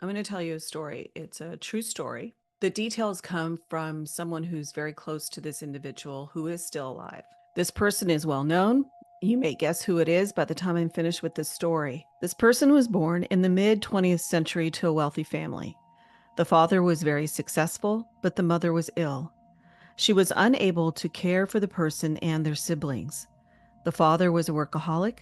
I'm going to tell you a story. It's a true story. The details come from someone who's very close to this individual who is still alive. This person is well known. You may guess who it is by the time I'm finished with this story. This person was born in the mid 20th century to a wealthy family. The father was very successful, but the mother was ill. She was unable to care for the person and their siblings. The father was a workaholic.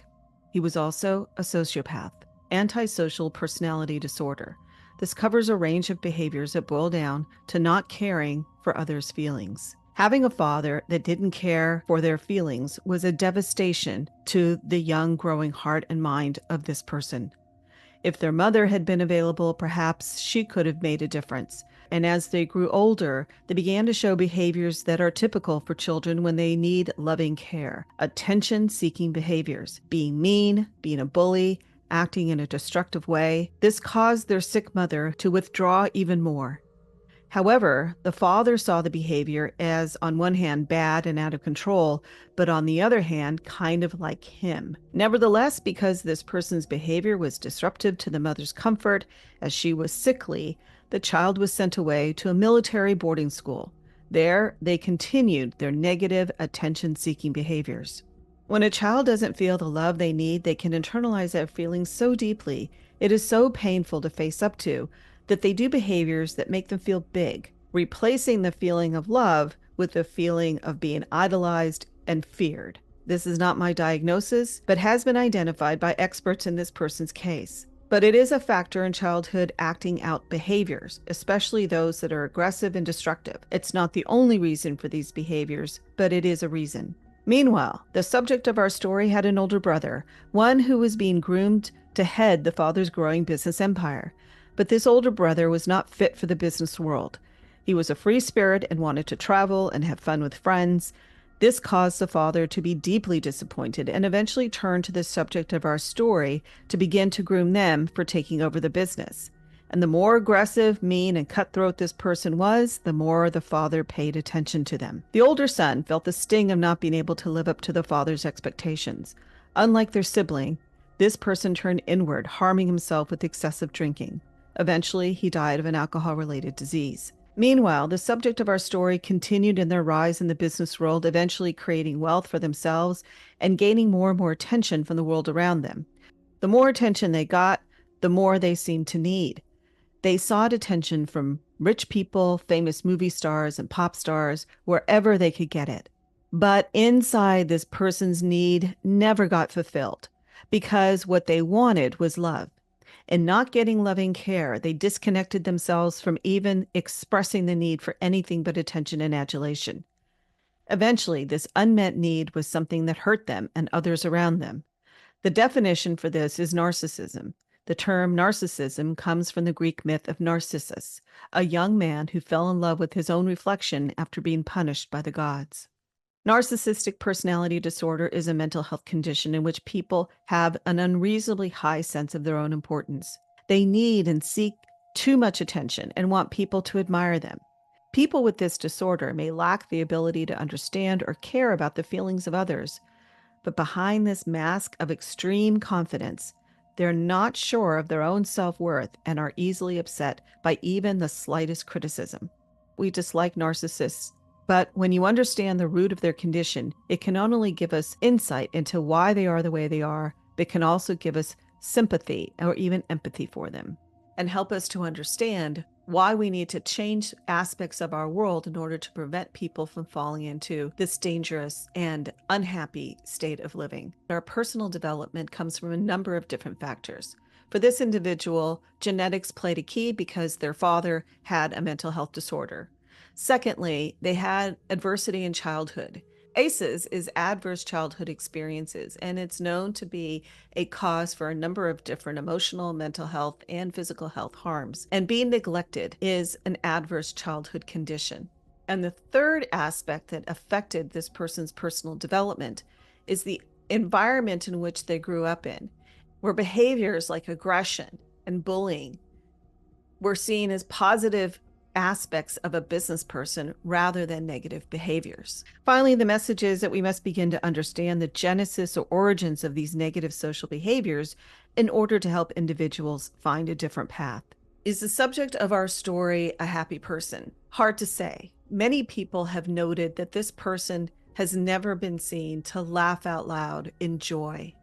He was also a sociopath, antisocial personality disorder. This covers a range of behaviors that boil down to not caring for others' feelings. Having a father that didn't care for their feelings was a devastation to the young, growing heart and mind of this person. If their mother had been available, perhaps she could have made a difference. And as they grew older, they began to show behaviors that are typical for children when they need loving care. Attention-seeking behaviors, being mean, being a bully, acting in a destructive way. This caused their sick mother to withdraw even more. However, the father saw the behavior as, on one hand, bad and out of control, but on the other hand, kind of like him. Nevertheless, because this person's behavior was disruptive to the mother's comfort, as she was sickly, the child was sent away to a military boarding school. There, they continued their negative, attention-seeking behaviors. When a child doesn't feel the love they need, they can internalize that feeling so deeply, it is so painful to face up to, that they do behaviors that make them feel big, replacing the feeling of love with the feeling of being idolized and feared. This is not my diagnosis, but has been identified by experts in this person's case. But it is a factor in childhood acting out behaviors, especially those that are aggressive and destructive. It's not the only reason for these behaviors, but it is a reason. Meanwhile, the subject of our story had an older brother, one who was being groomed to head the father's growing business empire. But this older brother was not fit for the business world. He was a free spirit and wanted to travel and have fun with friends. This caused the father to be deeply disappointed and eventually turned to the subject of our story to begin to groom them for taking over the business. And the more aggressive, mean, and cutthroat this person was, the more the father paid attention to them. The older son felt the sting of not being able to live up to the father's expectations. Unlike their sibling, this person turned inward, harming himself with excessive drinking. Eventually, he died of an alcohol-related disease. Meanwhile, the subject of our story continued in their rise in the business world, eventually creating wealth for themselves and gaining more and more attention from the world around them. The more attention they got, the more they seemed to need. They sought attention from rich people, famous movie stars, and pop stars, wherever they could get it. But inside, this person's need never got fulfilled because what they wanted was love. In not getting loving care, they disconnected themselves from even expressing the need for anything but attention and adulation. Eventually, this unmet need was something that hurt them and others around them. The definition for this is narcissism. The term narcissism comes from the Greek myth of Narcissus, a young man who fell in love with his own reflection after being punished by the gods. Narcissistic personality disorder is a mental health condition in which people have an unreasonably high sense of their own importance. They need and seek too much attention and want people to admire them. People with this disorder may lack the ability to understand or care about the feelings of others, but behind this mask of extreme confidence, they're not sure of their own self-worth and are easily upset by even the slightest criticism. We dislike narcissists, but when you understand the root of their condition, it can not only give us insight into why they are the way they are, but can also give us sympathy or even empathy for them and help us to understand why we need to change aspects of our world in order to prevent people from falling into this dangerous and unhappy state of living. Our personal development comes from a number of different factors. For this individual, genetics played a key because their father had a mental health disorder. Secondly, they had adversity in childhood. ACEs is adverse childhood experiences, and it's known to be a cause for a number of different emotional, mental health, and physical health harms. And being neglected is an adverse childhood condition. And the third aspect that affected this person's personal development is the environment in which they grew up in, where behaviors like aggression and bullying were seen as positive aspects of a business person rather than negative behaviors. Finally, the message is that we must begin to understand the genesis or origins of these negative social behaviors in order to help individuals find a different path. Is the subject of our story a happy person? Hard to say. Many people have noted that this person has never been seen to laugh out loud in joy.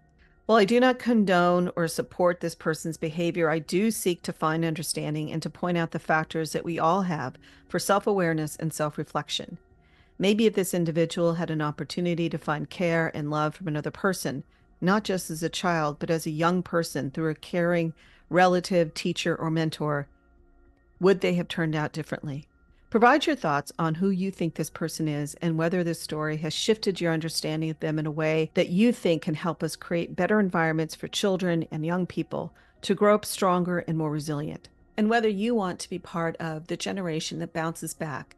While I do not condone or support this person's behavior, I do seek to find understanding and to point out the factors that we all have for self awareness and self reflection. Maybe if this individual had an opportunity to find care and love from another person, not just as a child, but as a young person through a caring relative, teacher, or mentor, would they have turned out differently? Provide your thoughts on who you think this person is and whether this story has shifted your understanding of them in a way that you think can help us create better environments for children and young people to grow up stronger and more resilient. And whether you want to be part of the generation that bounces back